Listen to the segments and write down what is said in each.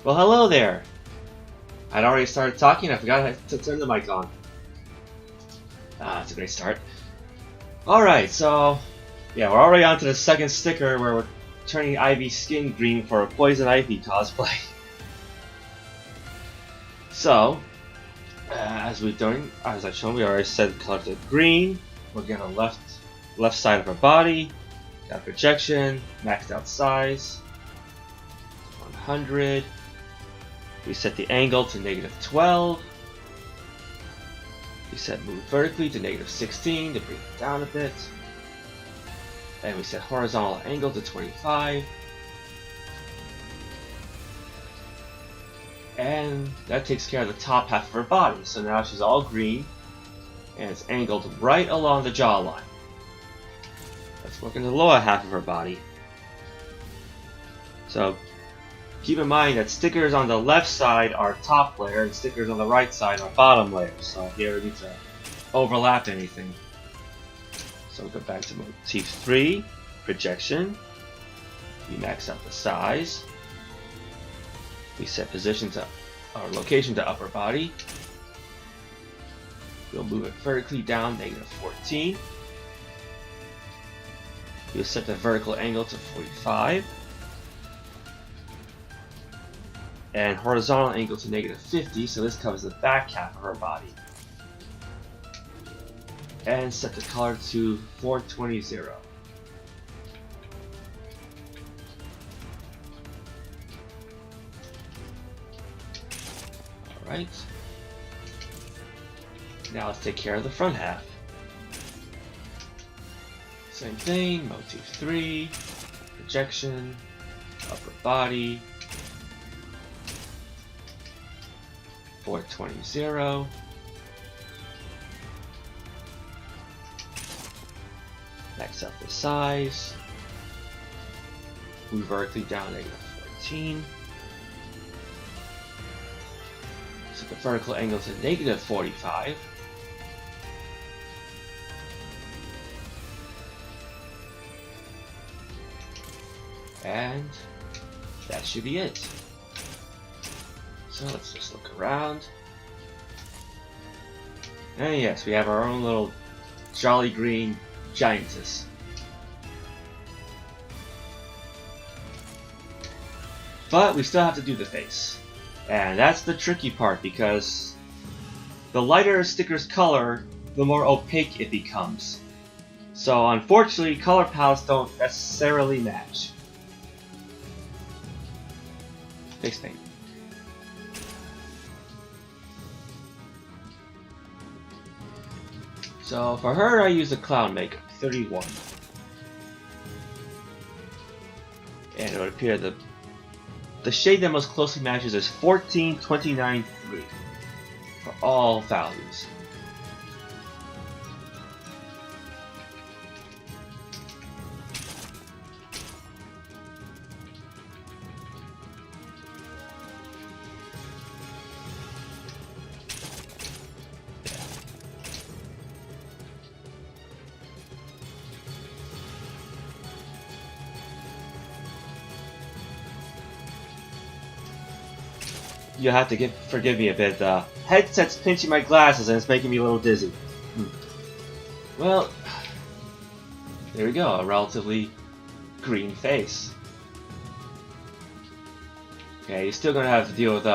Well, hello there. I'd already started talking. I forgot to turn the mic on. That's a great start. Alright, so yeah, we're already on to the second sticker where we're turning Ivy's skin green for a Poison Ivy cosplay. So, as I've shown, we already set the color to green. We're gonna left side of our body. Got projection, maxed out size, 100. We set the angle to -12. We set move vertically to -16 to bring it down a bit. And we set horizontal angle to 25. And that takes care of the top half of her body. So now she's all green and it's angled right along the jawline. Let's work on the lower half of her body. So keep in mind that stickers on the left side are top layer and stickers on the right side are bottom layer. So if you ever need to overlap anything. So we go back to motif 3, projection. We max out the size. We set position to our location to upper body. We'll move it vertically down -14. We'll set the vertical angle to 45. And horizontal angle to -50, so this covers the back half of her body. And set the color to 420. Alright. Now let's take care of the front half. Same thing, motif 3, projection, upper body, 420. Max out the size. Move vertically down -14. Set the vertical angle to -45. And that should be it. So let's just look around. And yes, we have our own little jolly green giantess. But we still have to do the face. And that's the tricky part because the lighter a sticker's color, the more opaque it becomes. So unfortunately, color palettes don't necessarily match. Face paint. So for her, I use a clown makeup, 31. And it would appear the shade that most closely matches is 1429-3 for all values. You have to forgive me a bit. The headset's pinching my glasses and it's making me a little dizzy. Well, there we go. A relatively green face. Okay, you're still gonna have to deal with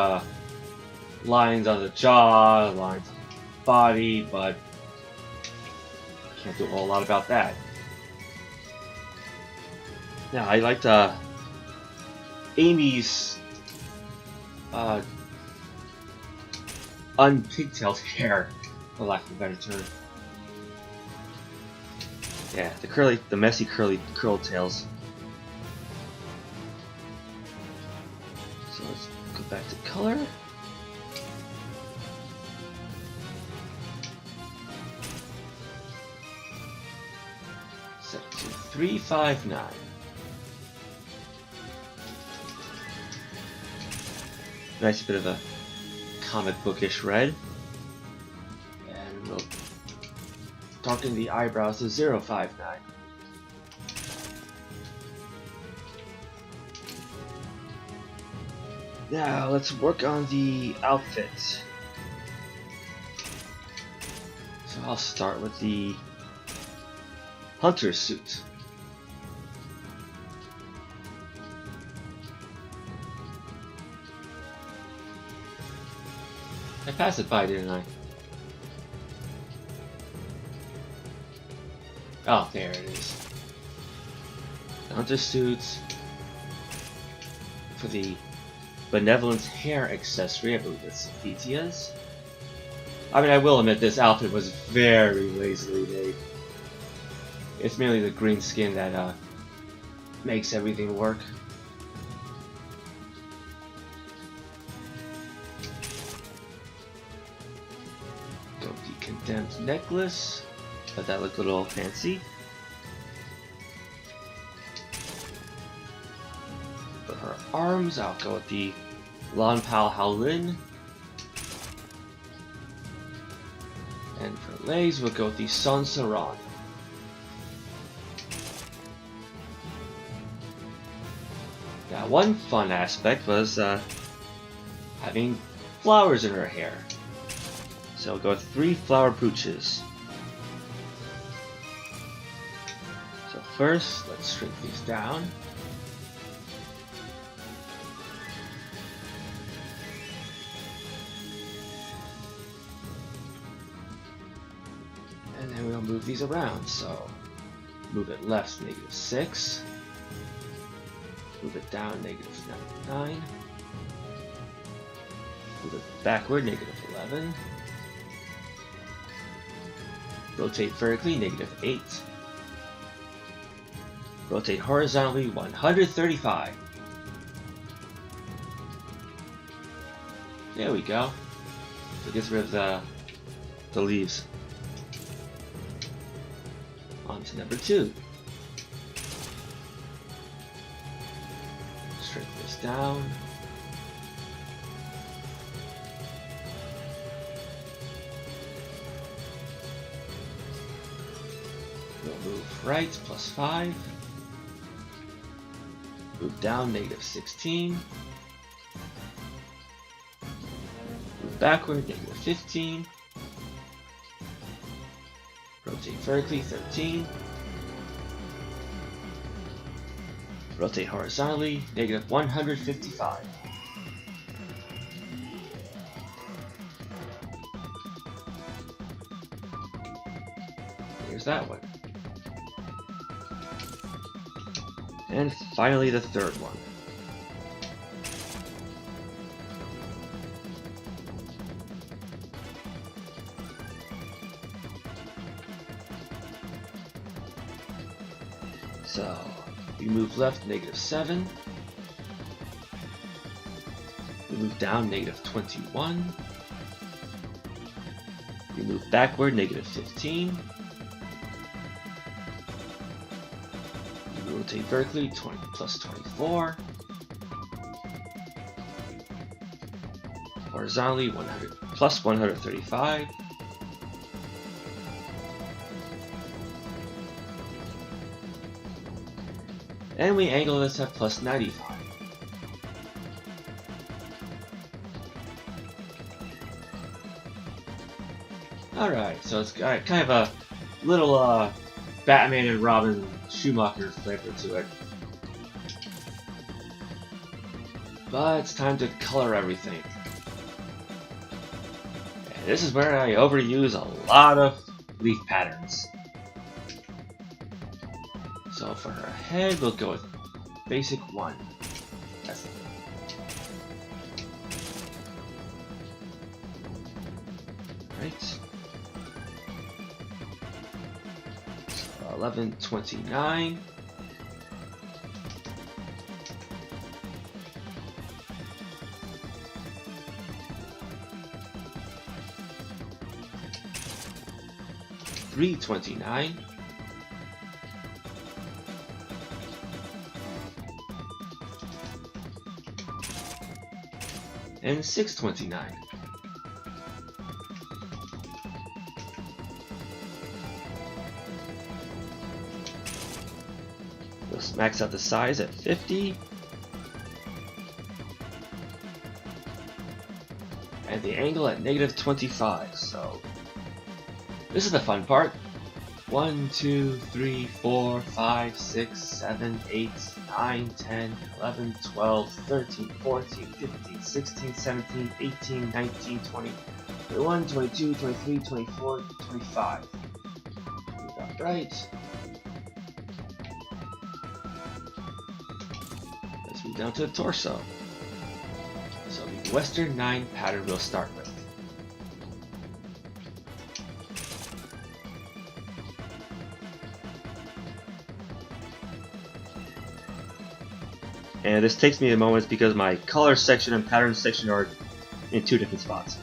lines on the jaw, lines on the body, but can't do a whole lot about that. Now, I liked Amy's unpigtailed hair, for lack of a better term. Yeah, the messy curly curl tails. So let's go back to color. Set to 359. Nice bit of a comic bookish red. And we'll darken the eyebrows to 059. Now let's work on the outfit. So I'll start with the hunter suit. I passed it by, didn't I? Oh, there it is. The hunter suit for the benevolent hair accessory. I believe it's Fetia's. I mean, I will admit this outfit was very lazily made. It's merely the green skin that makes everything work. Go with the condemned necklace. Let that look a little fancy. For her arms, I'll go with the Lan Pal Haolin. And for legs, we'll go with the Son Saran. Now, one fun aspect was having flowers in her hair. So we'll go with 3 flower brooches. So first, let's shrink these down. And then we'll move these around. So move it left, -6. Move it down, -9. Move it backward, -11. Rotate vertically, -8. Rotate horizontally, 135. There we go. So it gets rid of the leaves. On to number 2. Shrink this down. We'll move right, +5. Move down, -16. Move backward, -15. Rotate vertically, 13. Rotate horizontally, -155. Here's that one. And finally the third one. So, we move left, -7. We move down, -21. We move backward, -15. We rotate vertically, 20 +24. Horizontally, 100 +135. And we angle this at +95. Alright, so it's got kind of a little Batman and Robin Schumacher flavor to it. But it's time to color everything. And this is where I overuse a lot of leaf patterns. So for her head, we'll go with basic 1. That's it. Right. So 1129. $329. And $629. Let's max out the size at 50. and the angle at -25. So this is the fun part. 1, 2, 3, 4, 5, 6, 7, 8, 9, 10, 11, 12, 13, 14, 15, 16, 17, 18, 19, 20, 21, 22, 23, 24, 25. We got right. Let's move down to the torso. So the Western 9 pattern we'll start with. And this takes me a moment because my color section and pattern section are in two different spots.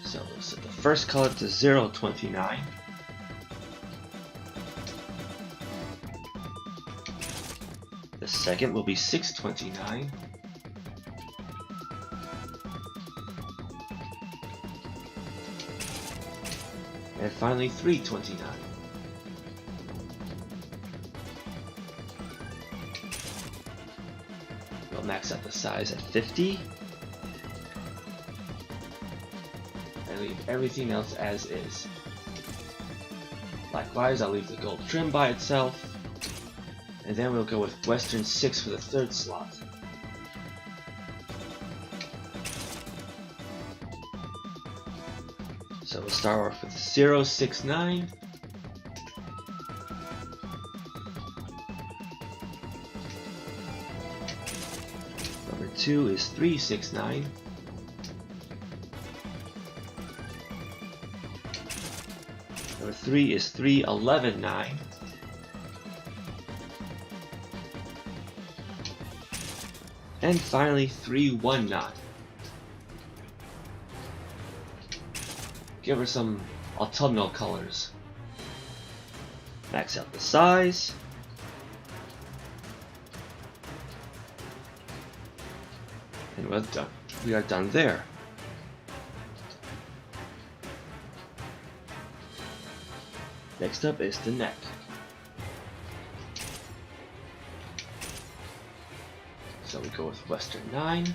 So we'll set the first color to 029. The second will be 629. And finally 329. We'll max out the size at 50. And leave everything else as is. Likewise, I'll leave the gold trim by itself. And then we'll go with Western 6 for the third slot. So we'll start off with 069. Number 2 is 369. Number 3 is 3119. And finally 319. Give her some autumnal colors. Max out the size. And we're done. We are done there. Next up is the neck. So we go with Western 9.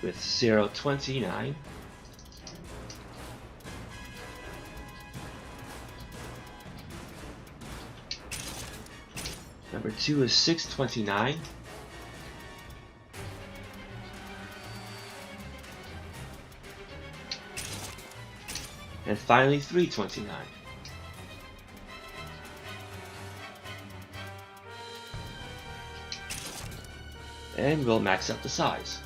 With 029. Number 2 is 629. And finally 329. And we'll max out the size.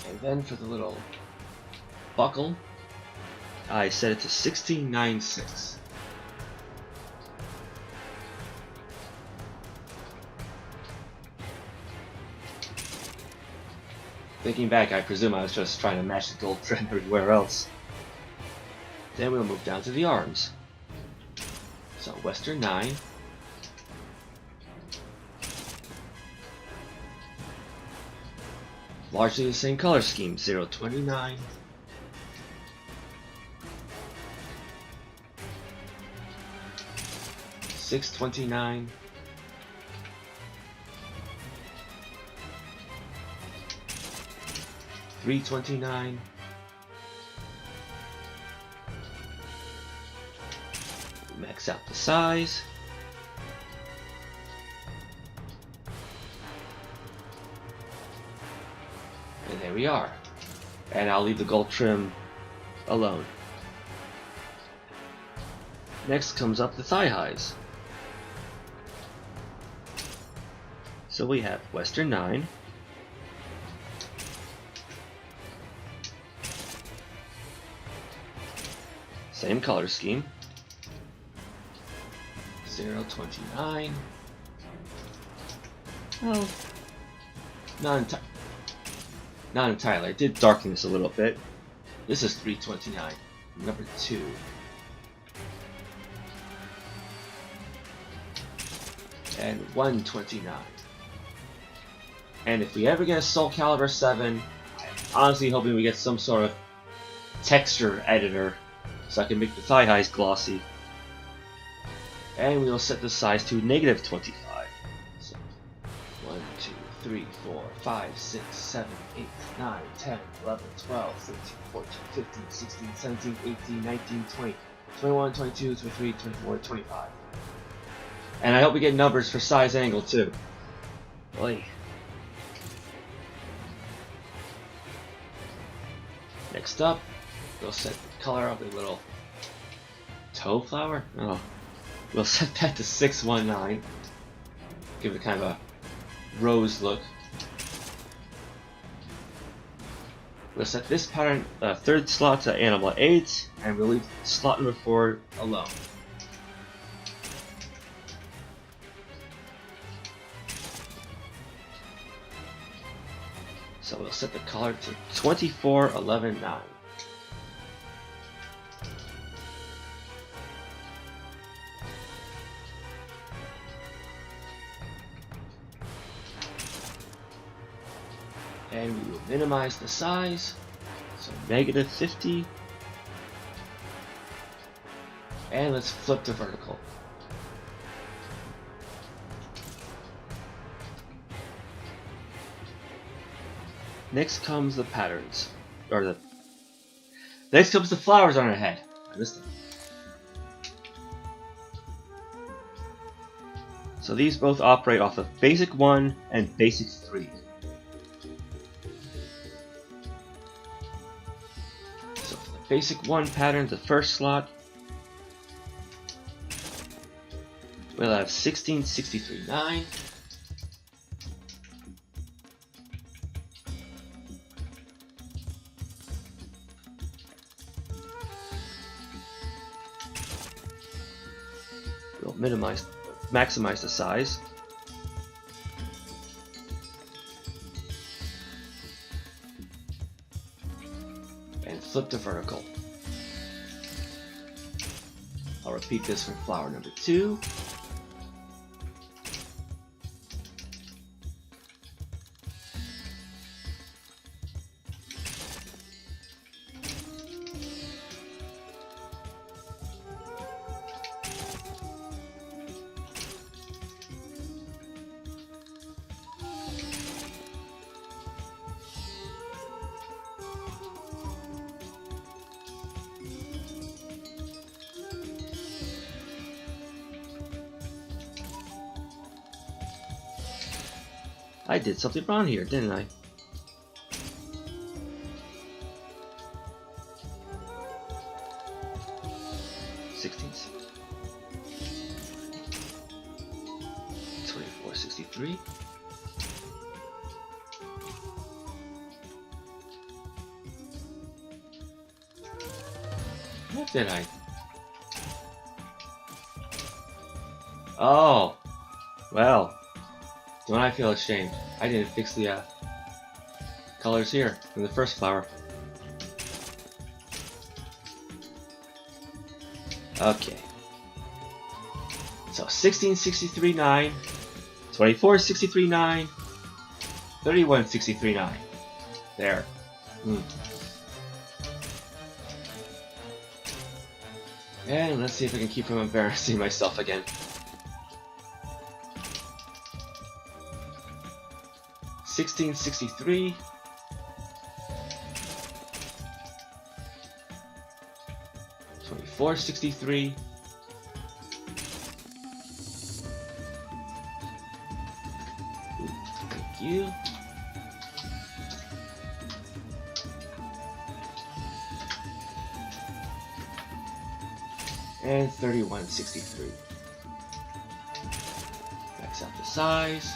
And then for the little buckle, I set it to 1696. Thinking back, I presume I was just trying to match the gold trim everywhere else. Then we'll move down to the arms. So Western 9. Largely the same color scheme, 029. $629. $329. Max out the size. And there we are. And I'll leave the gold trim alone. Next comes up the thigh highs. So we have Western 9. Same color scheme. 029. Well, not entirely. I did darken this a little bit. This is 329. Number 2. And 129. And if we ever get a SoulCalibur 7, I'm honestly hoping we get some sort of texture editor so I can make the thigh highs glossy. And we'll set the size to -25. So 1, 2, 3, 4, 5, 6, 7, 8, 9, 10, 11, 12, 13, 14, 15, 16, 17, 18, 19, 20, 21, 22, 23, 24, 25. And I hope we get numbers for size angle too. Oy. Next up, we'll set the color of the little toe flower. Oh, we'll set that to 619. Give it kind of a rose look. We'll set this pattern third slot to animal 8, and we'll leave slot number 4 alone. So we'll set the color to 24, 11, 9. And we will minimize the size, so -50. And let's flip to vertical. Next comes the patterns, or next comes the flowers on our head. I missed them. So these both operate off of basic 1 and basic 3. So for the basic 1 pattern, the first slot, we'll have 16, 63, 9. We'll maximize the size. And flip to vertical. I'll repeat this for flower number 2. I did something wrong here, didn't I? $24.63. What did I? Oh, well. Don't I feel ashamed? I didn't fix the colors here in the first flower. Okay. So 1663.9, 2463.9, 3163.9. There. And let's see if I can keep from embarrassing myself again. 1663, 2463, thank you, and 3163. Max out the size.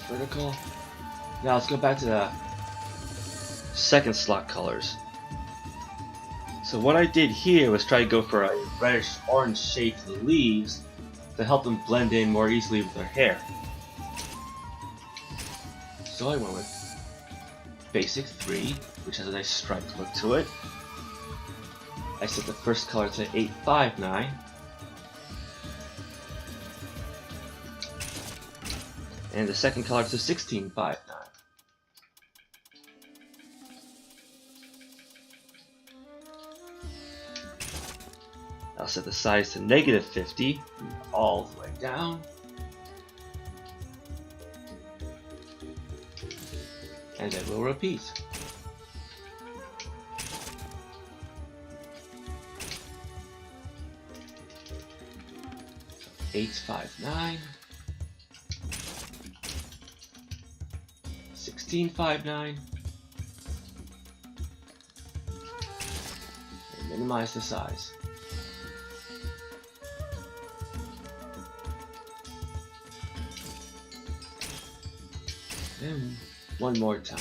Vertical. Now let's go back to the second slot colors. So what I did here was try to go for a reddish orange shade to the leaves to help them blend in more easily with their hair. So I went with basic 3, which has a nice striped look to it. I set the first color to 859. And the second color to 16.59. I'll set the size to -50, all the way down. And then we'll repeat. So 859, 1659, and minimize the size. And one more time.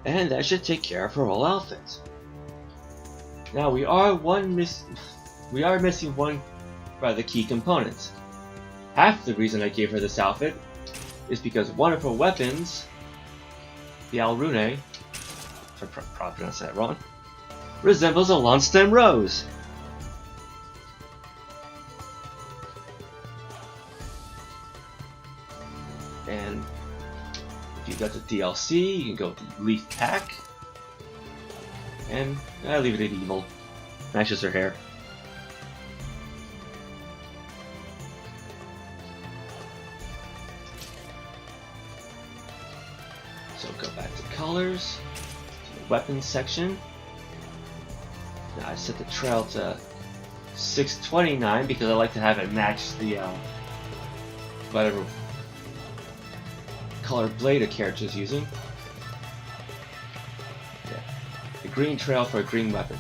And that should take care of her whole outfit. Now we are missing one rather key component. Half the reason I gave her this outfit is because one of her weapons, the Alrune, if I probably pronounced that wrong, resembles a lawn stem rose. And if you got the DLC, you can go to Leaf Pack. And I leave it at evil. Matches her hair. So go back to colors, to the weapons section. Now I set the trail to 629 because I like to have it match the whatever color blade a character is using. Green trail for a green weapon.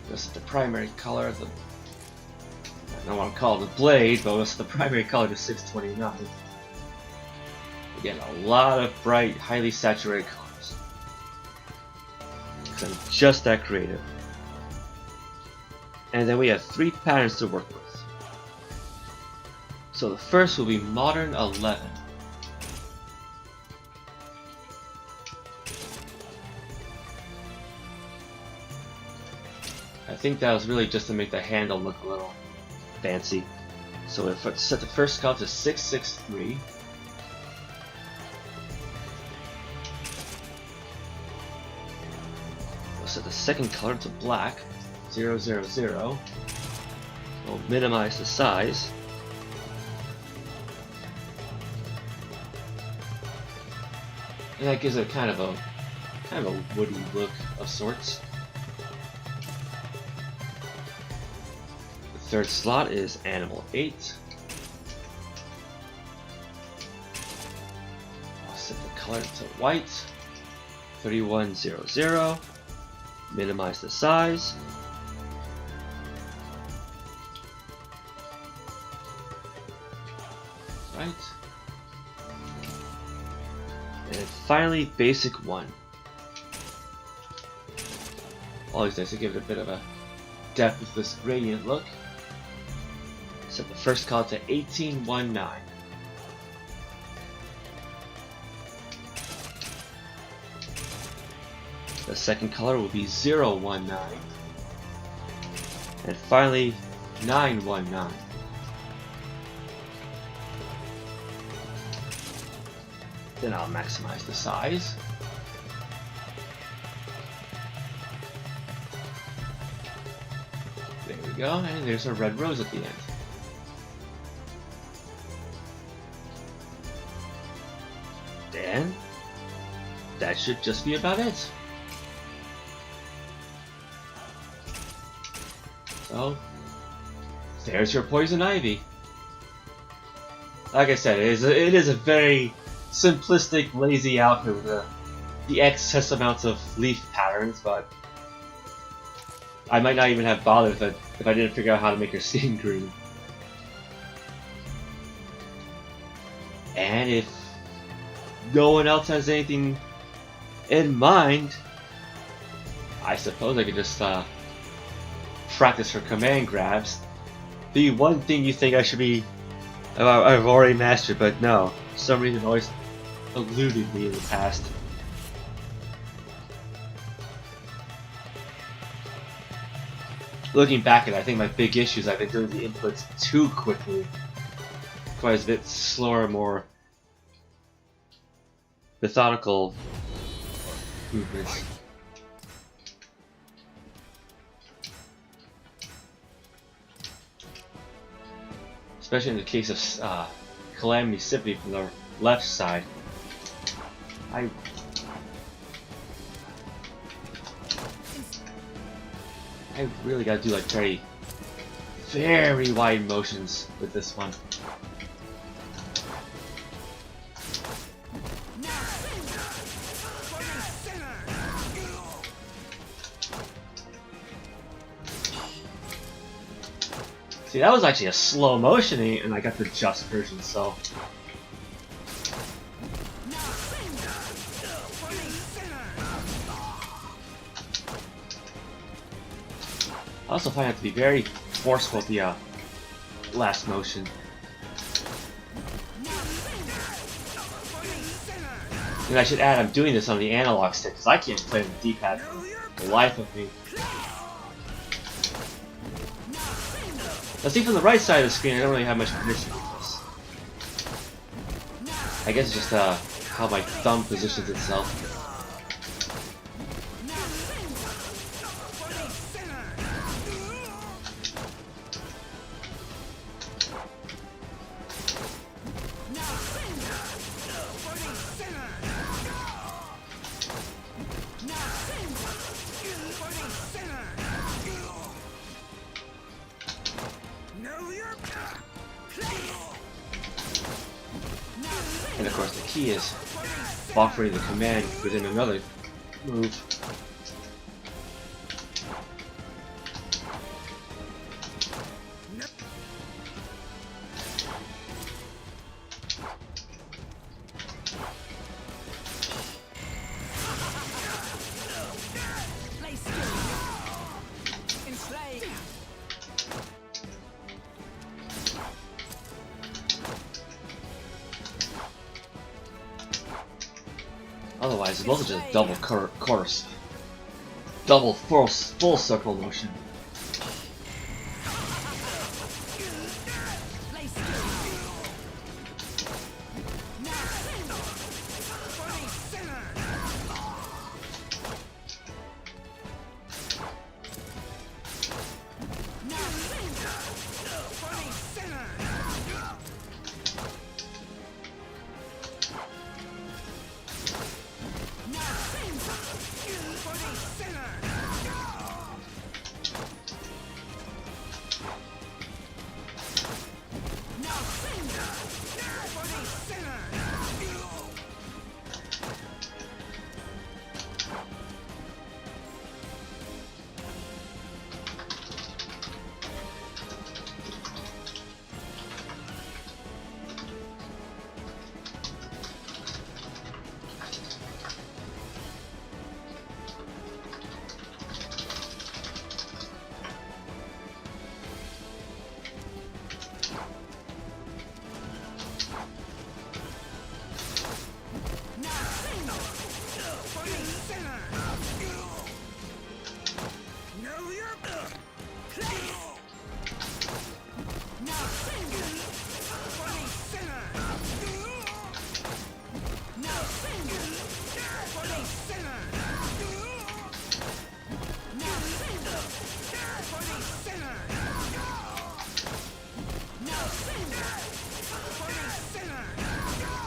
This is the primary color of the, I don't want to call it the blade, but this is the primary color to 629. Again, a lot of bright, highly saturated colors. Because I'm just that creative. And then we have 3 patterns to work with. So the first will be Modern 11. I think that was really just to make the handle look a little fancy. So if I set the first color to 663, we'll set the second color to black, 000. We'll minimize the size. And that gives it kind of a woody look of sorts. Third slot is Animal 8. I'll set the color to white, 3100. Minimize the size. Right. And finally, Basic 1. Always nice to give it a bit of a depth with this gradient look. Set the first color to 1819. The second color will be 019. And finally 919. Then I'll maximize the size. There we go, and there's a red rose at the end. And that should just be about it. So, there's your Poison Ivy. Like I said, it is a very simplistic, lazy outfit with the excess amounts of leaf patterns, but I might not even have bothered if I didn't figure out how to make her skin green. And if no one else has anything in mind, I suppose I could just practice for command grabs. The one thing you think I should be, I've already mastered, but no, for some reason it always eluded me in the past. Looking back at it, I think my big issue is I've been doing the inputs too quickly. Quite a bit slower, more methodical movements. Especially in the case of Calamity Symphony from the left side. I really gotta do like very wide motions with this one. See, that was actually a slow motion, and I got the just version, so. I also find it to be very forceful at the last motion. And I should add, I'm doing this on the analog stick, because I can't play with the D-pad for the life of me. Now see, from the right side of the screen, I don't really have much position with this. I guess it's just how my thumb positions itself. And of course the key is buffering the command within another move. Otherwise, it's mostly just double course. Double full circle motion.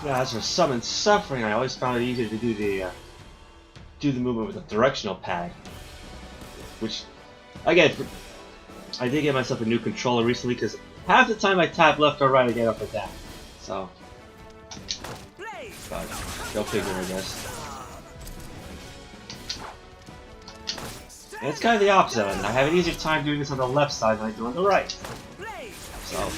Yeah, as for summon suffering, I always found it easier to do the movement with a directional pad. Which, again, I did get myself a new controller recently because half the time I tap left or right, I get up or down. So, but go figure, I guess. And it's kind of the opposite of it. I have an easier time doing this on the left side than I do on the right. So.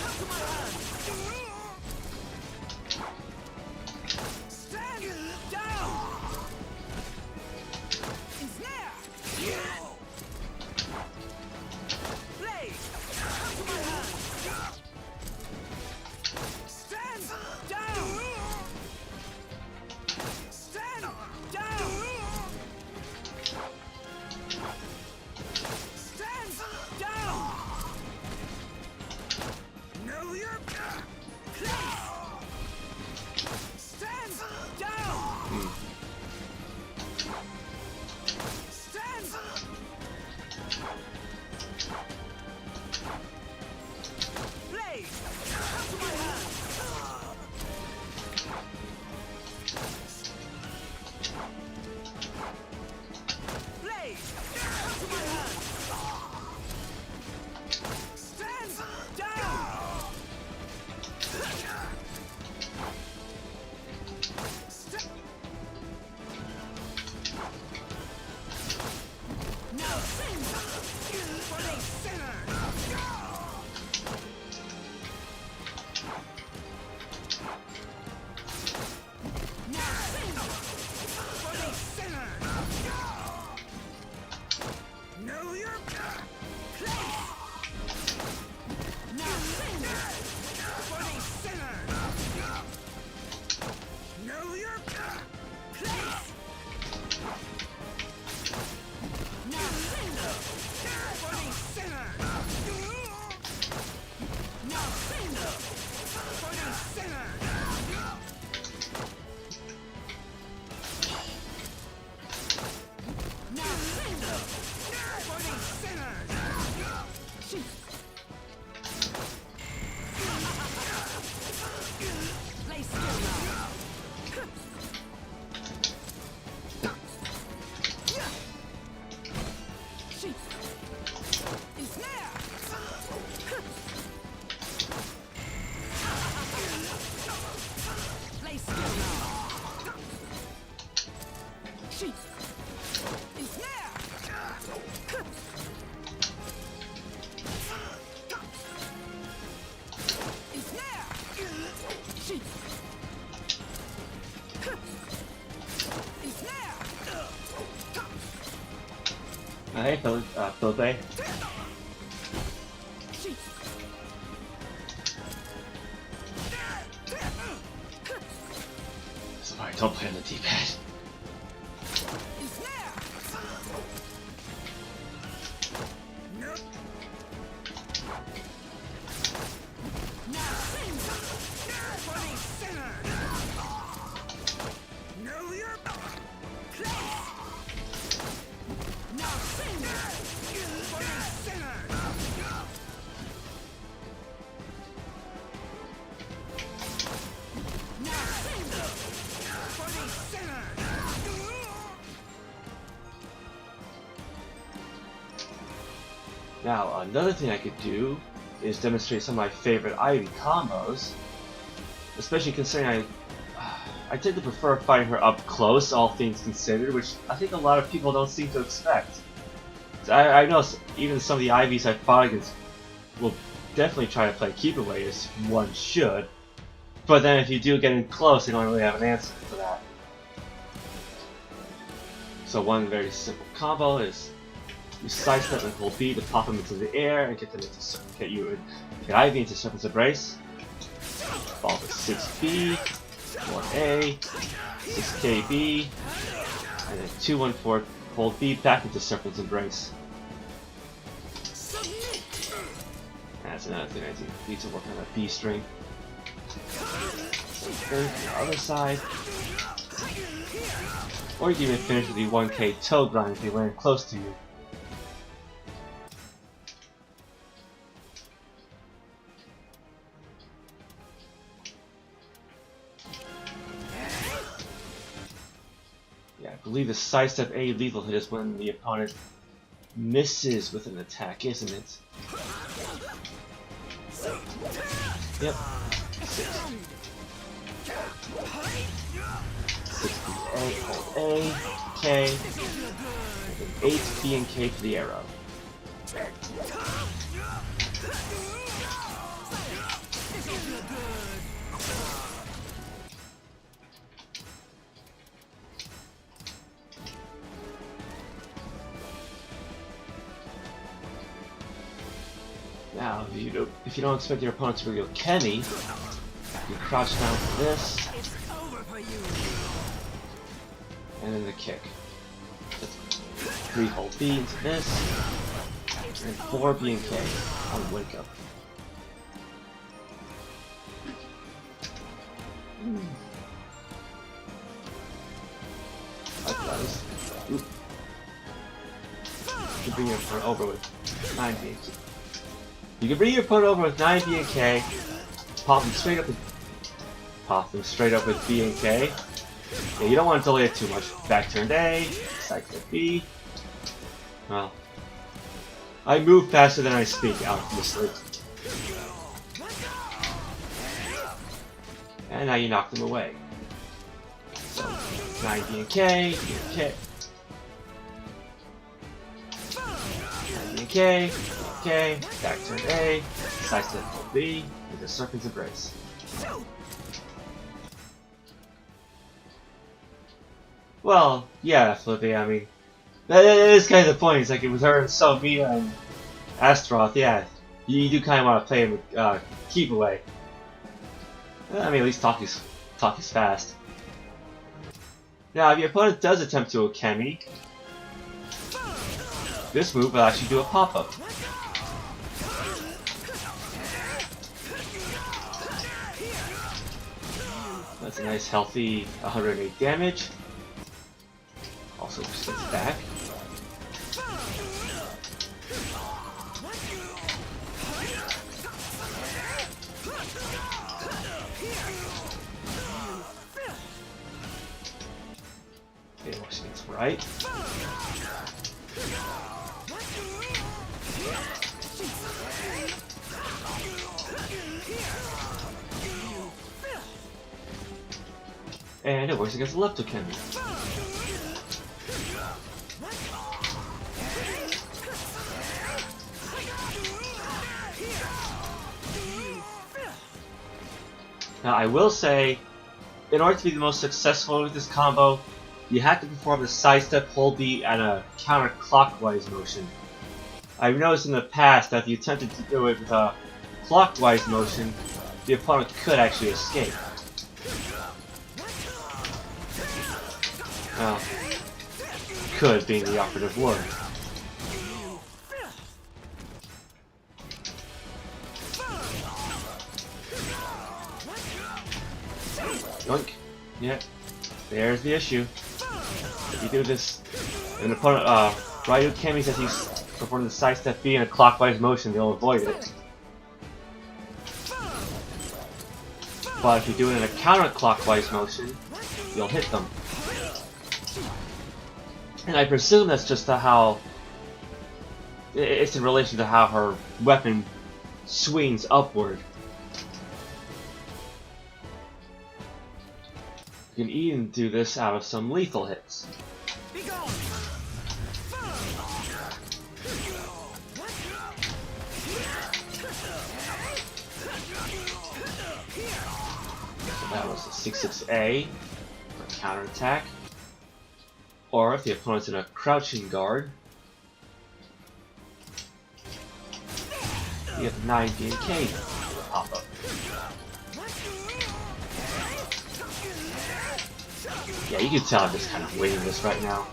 Hey, Philippe. Sorry, don't play on the D-pad. Now, another thing I could do is demonstrate some of my favorite Ivy combos, especially considering I tend to prefer fighting her up close, all things considered, which I think a lot of people don't seem to expect. I know even some of the Ivies I fought against will definitely try to play keep away, as one should, but then if you do get in close, they don't really have an answer for that. So one very simple combo is you sidestep and hold B to pop them into the air and get them into get Ivy into Serpent's Embrace. Fall to 6B, 1A, 6KB, and then 2-1-4, hold B back into Serpent's Embrace. That's another thing I do. Need to work on that B string. Then to the other side. Or you can even finish with the 1K toe grind if they land close to you. I believe the sidestep A lethal hit is when the opponent misses with an attack, isn't it? Yep. 6A, hold A, K, and then 8 B and K for the arrow. Now, if you don't expect your opponent to go Kenny, you crouch down for this, and then the kick. 3 hold B into this, and 4 B and K on wake up. Oop. You bring your opponent over with 9 B. You can bring your opponent over with 9 B and K, pop them straight up with B and K, Yeah, you don't want to delay it too much. Back turned A, side step B. Well, I move faster than I speak, obviously. And now you knock them away. So, 90 and K, K. 90 and K, K, back turn A, side step B, with the Serpent's Embrace. Well, yeah, Flippy, I mean, that is kind of the point. It's like, it was her and Sophia and Astaroth, yeah. You do kind of want to play him with keep away. I mean, at least talk is fast. Now, if your opponent does attempt to Okami, this move will actually do a pop-up. That's a nice healthy 108 damage. Also just gets back. Okay, watch this right. And it works against the left Okami. Now I will say, in order to be the most successful with this combo, you have to perform the sidestep, hold B, and a counterclockwise motion. I've noticed in the past that if you attempted to do it with a clockwise motion, the opponent could actually escape. Well, could being the operative word. Yoink. Yeah, there's the issue. If you do this, an opponent, Ryu Kami says he's performing the sidestep B in a clockwise motion, they'll avoid it. But if you do it in a counterclockwise motion, you'll hit them. And I presume that's just how it's in relation to how her weapon swings upward. You can even do this out of some lethal hits. So that was a 6-6A for counterattack. Or if the opponent's in a crouching guard, you have 90 and K pop up. Yeah, you can tell I'm just kind of winging this right now.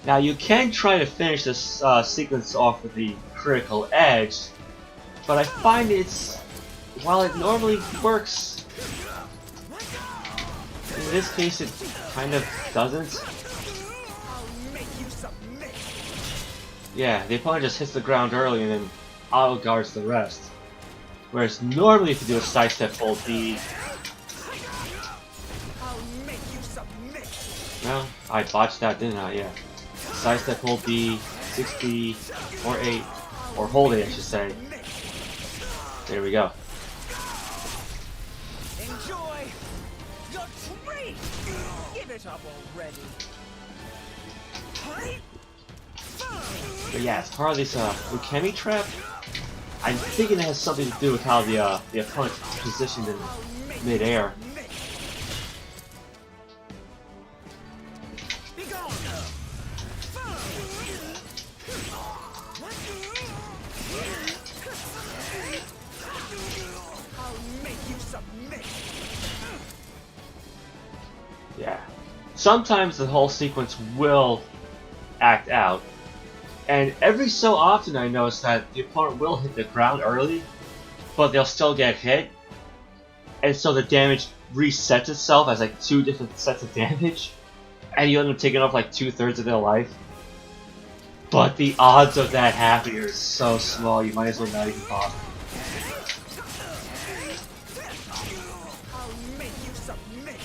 Now you can try to finish this sequence off with the critical edge, but I find it's, while it normally works, in this case it kind of doesn't. Yeah, the opponent just hits the ground early and then auto guards the rest. Whereas normally if you do a sidestep hold B, well, I botched that, didn't I? Yeah. Sidestep hold B, 6B, or 8, or hold it, I should say. There we go. Enjoy the treat. Give it up already. But yeah, as part of this Ukemi trap, I'm thinking it has something to do with how the opponent's positioned in mid-air. Yeah. Sometimes the whole sequence will act out. And every so often I notice that the opponent will hit the ground early, but they'll still get hit. And so the damage resets itself as like 2 different sets of damage. And you end up taking off like 2/3 of their life. But the odds of that happening are so small, you might as well not even bother. I'll make you submit.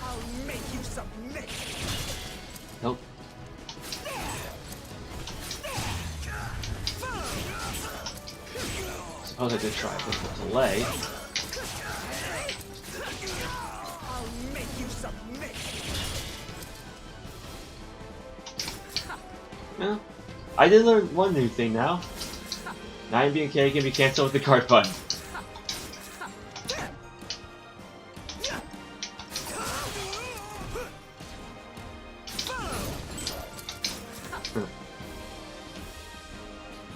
I'll make you submit. Nope. Suppose I did try it with the delay. I'll make you submit. Well, I did learn one new thing now. 9B and K can be cancelled with the card button.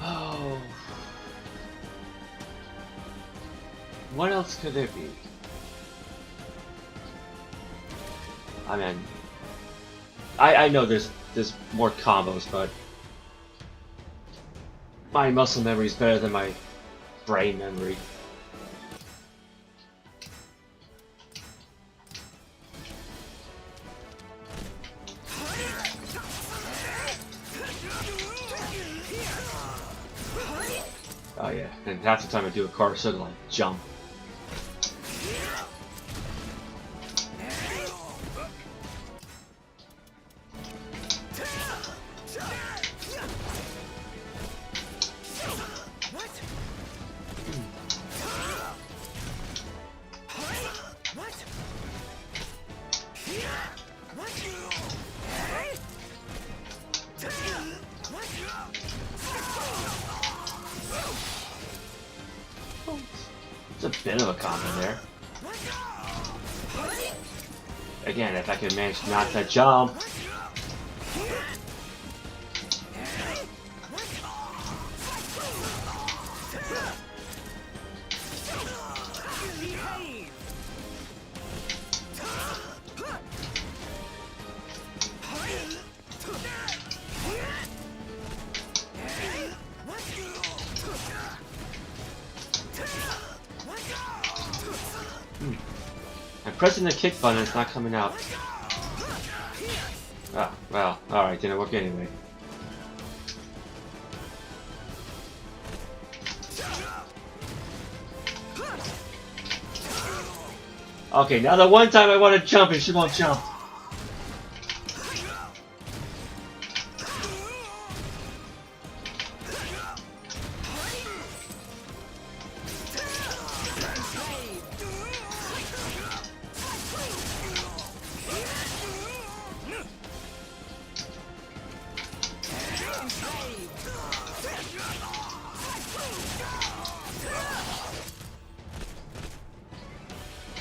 Oh. What else could there be? I mean, I know there's more combos, but my muscle memory is better than my brain memory. Oh yeah, and half the time I do a car sort of like jump. It's a bit of a combo there. Again, if I could manage not to jump. I'm pressing the kick button, it's not coming out. Ah, well, alright, didn't work anyway. Okay, now the one time I want to jump and she won't jump.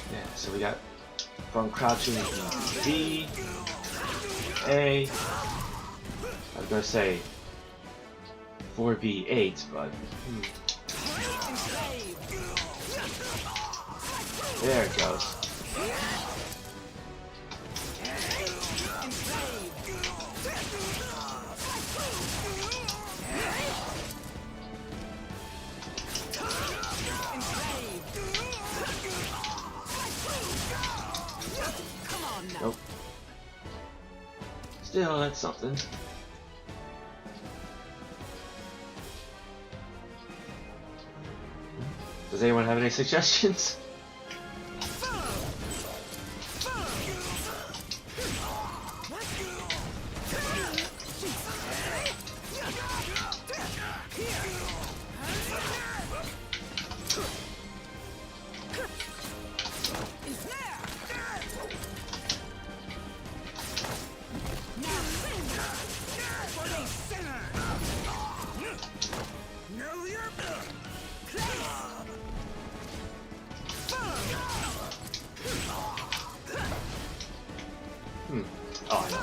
Yeah, so we got from crouching D, A, I was gonna say 4B8, but there it goes. Nope. Still, that's something. Does anyone have any suggestions? Oh, I know.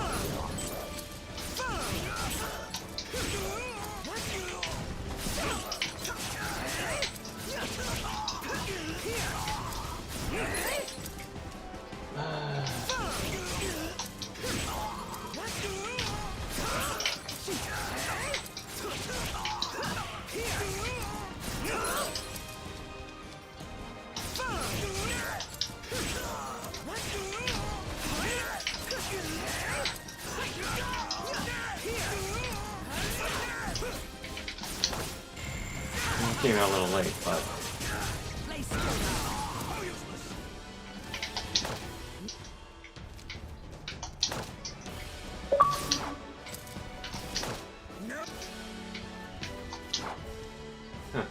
I came out a little late, but huh.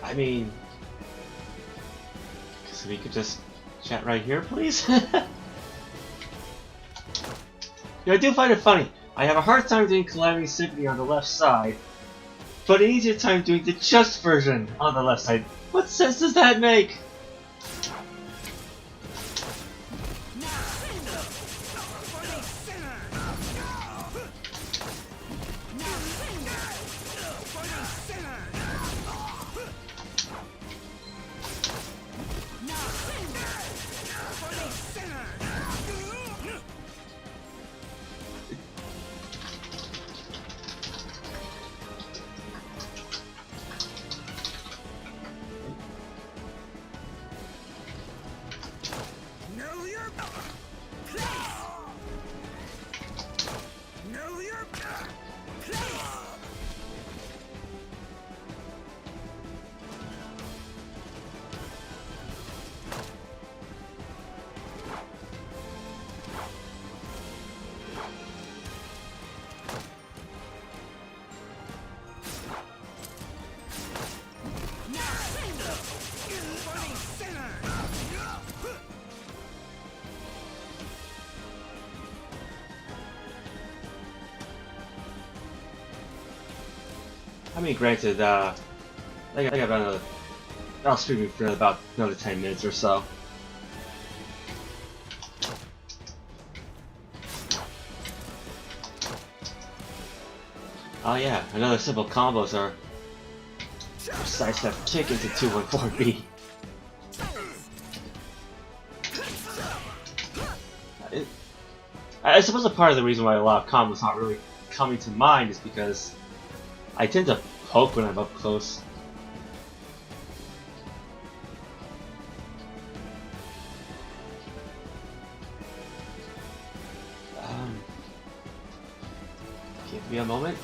I mean, so we could just chat right here, please? Yeah, I do find it funny. I have a hard time doing Calamity Symphony on the left side, but an easier time doing the Just version on the left side. What sense does that make? I mean, granted, I got about I'll stream for about another 10 minutes or so. Oh yeah, another simple combos are sidestep kick into 214B. I suppose a part of the reason why a lot of combos not really coming to mind is because I tend to poke when I'm up close. Give me a moment.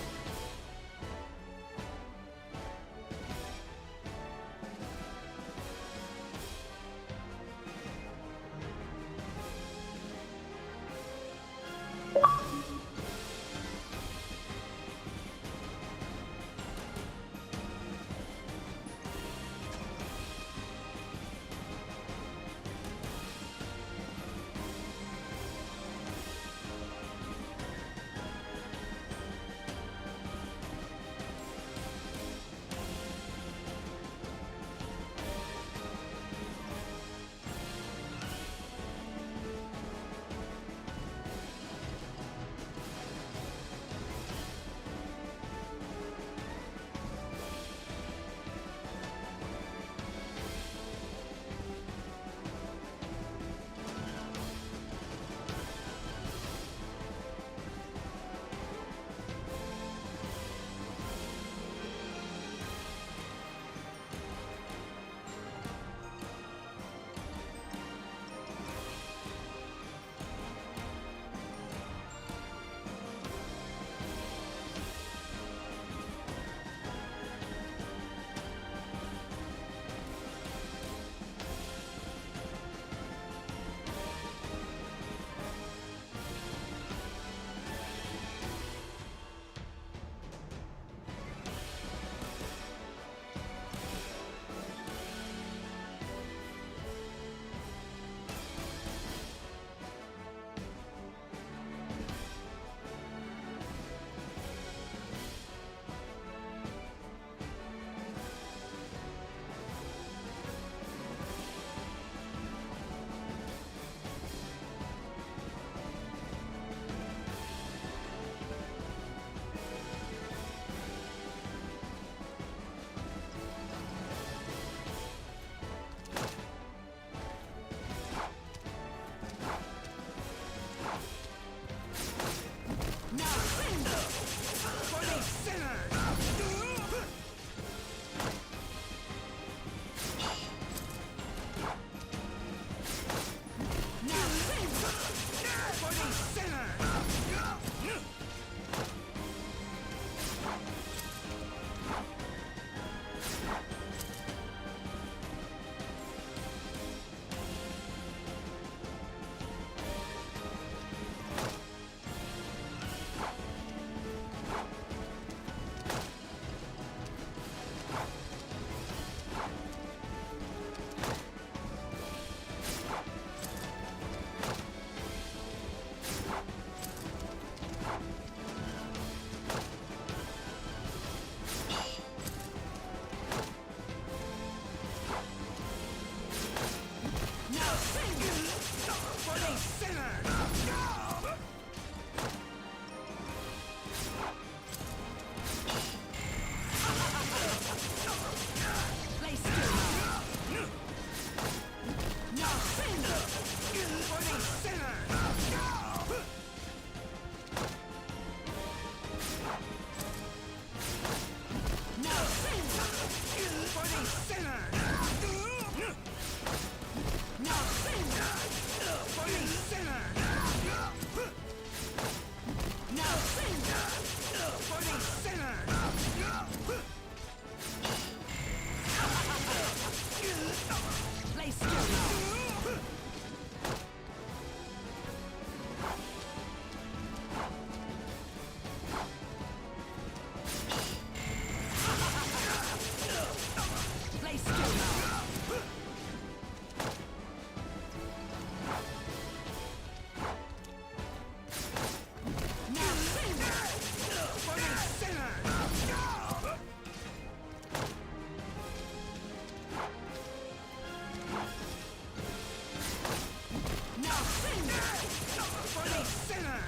center.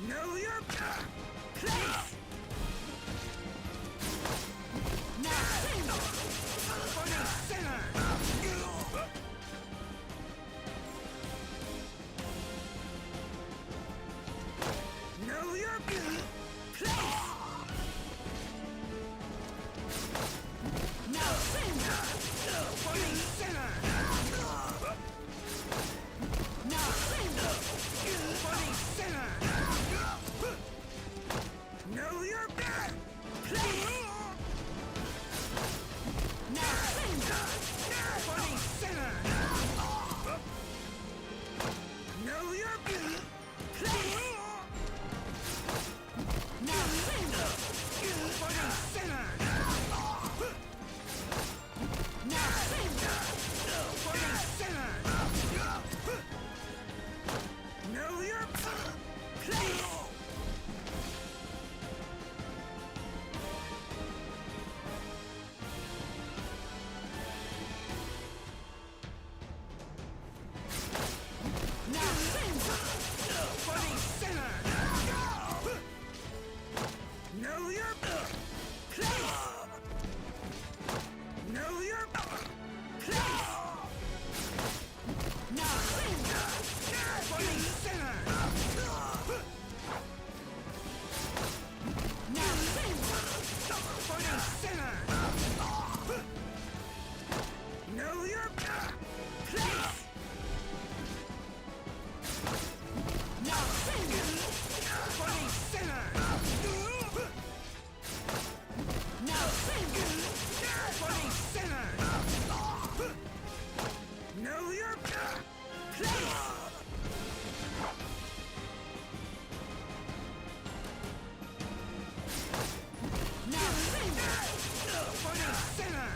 Know your place. Now for the center. Know your place. Now for the center. Now for the center. Know your place. Now for the center. Know your place. Now for the center. Now for the center. Know your place. Now for the center. Know your place. Know your place. Now for the center. Now for the center. Know your place. Now for the center. Now for the center. Know your place. Now for the center.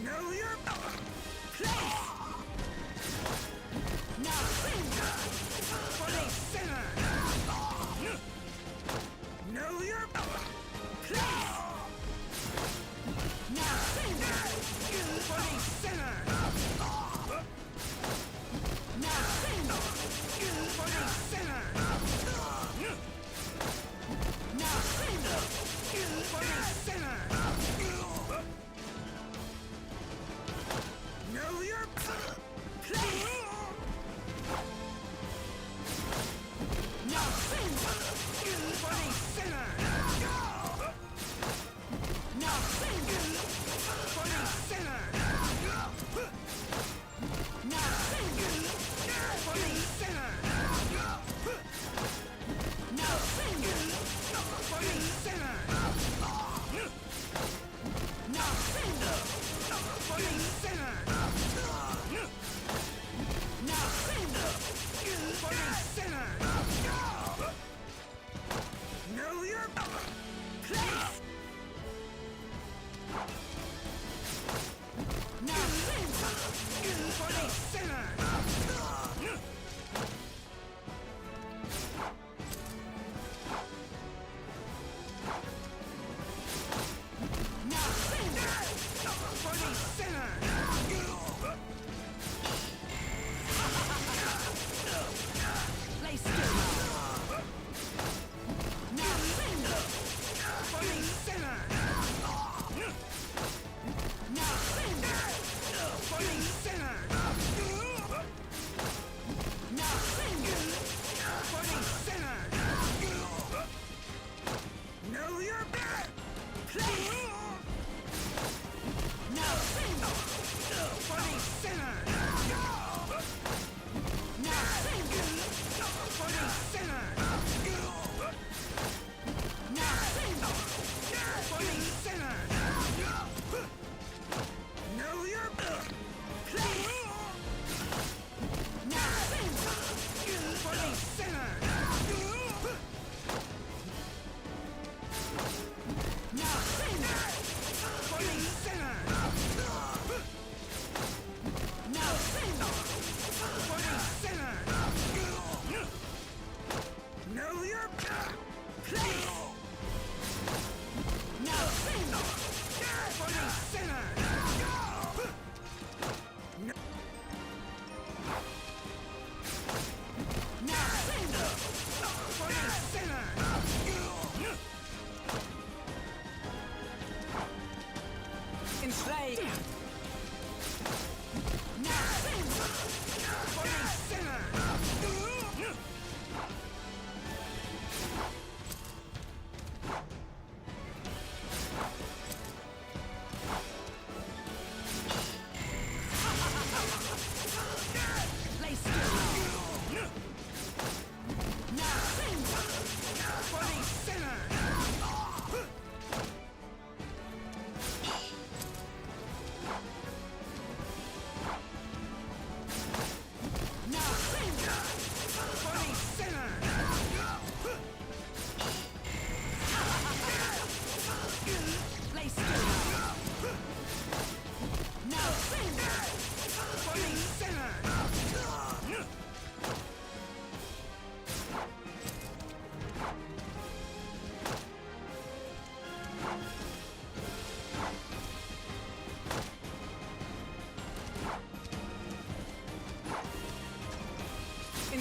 Know your place. Now for the center. Know your place. Now for the center.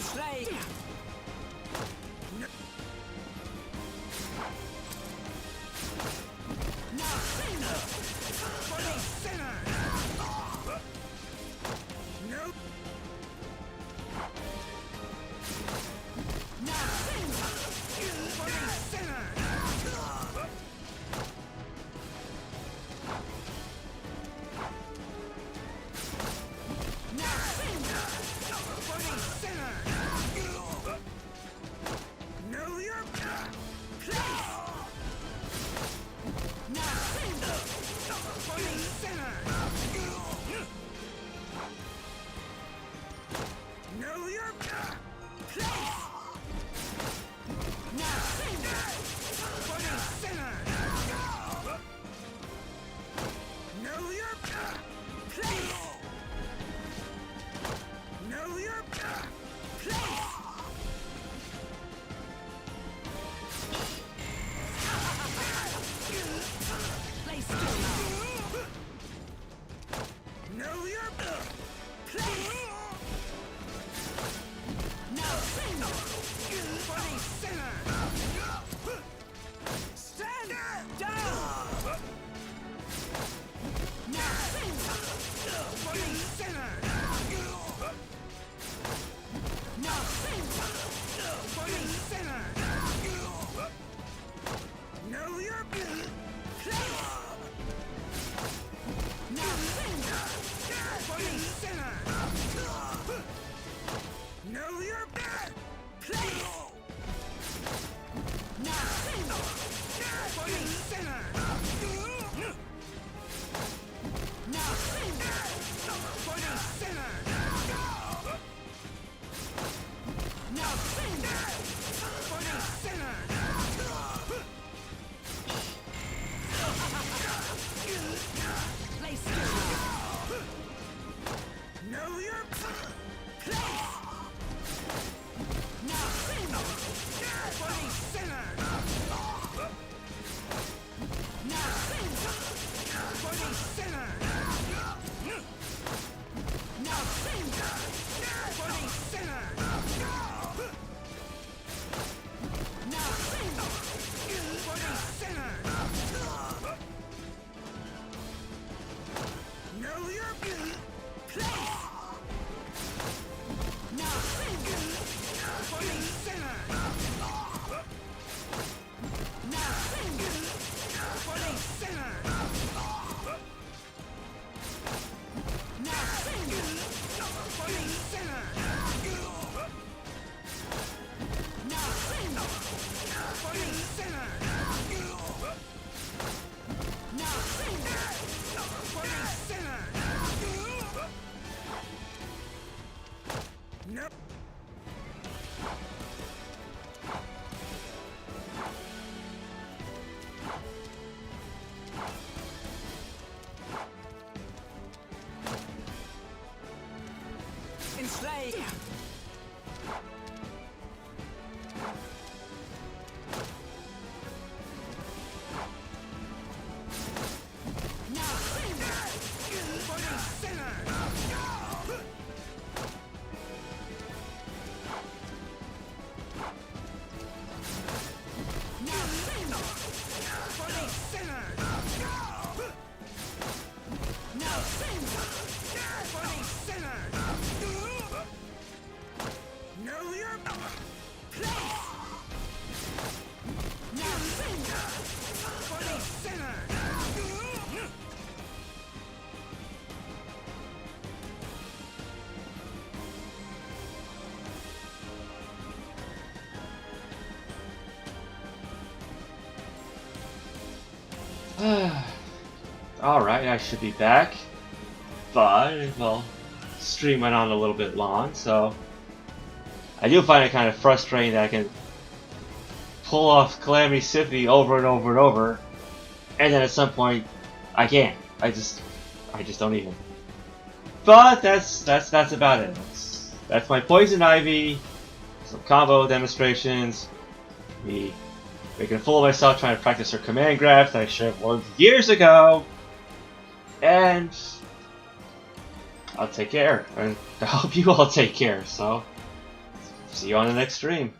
Enslaved. Nothing. Funny sinner. Nope. Nothing. Funny sinner. Nothing. Funny sinner. Know your place. Nothing. Funny sinner. Know your place. Nothing. Funny sinner. Know your place. Know your place. Play still now. Know your place. Nothing. Funny sinner. Stand down. Nothing. Funny sinner. Nothing. Funny sinner. Know your place. Nothing. Funny sinner. Know your place. Nothing. Funny sinner. Nothing. Funny sinner. Nothing. Funny sinner. Play still now. Know your place. Nothing. Funny sinner. Nothing. Funny sinner. Nothing. Funny sinner. Nothing. Funny sinner. Know your place. Nothing. Funny sinner. Nothing. Funny sinner. Nothing. Funny sinner. Nothing. Funny sinner. Nothing. Funny sinner. Nope. Enslaved. Nothing. Funny sinner. Nothing. Funny sinner. Nothing. Funny sinner. Know your place. Nothing. Funny sinner. Alright, I should be back. But, well, stream went on a little bit long, so I do find it kind of frustrating that I can pull off Calamity Symphony over and over and over, and then at some point I can't. I just don't even. But that's about it. That's my Poison Ivy, some combo demonstrations, me making a fool of myself trying to practice her command grabs that I should have learned years ago, and I'll take care, and I hope you all take care. So See you on the next stream.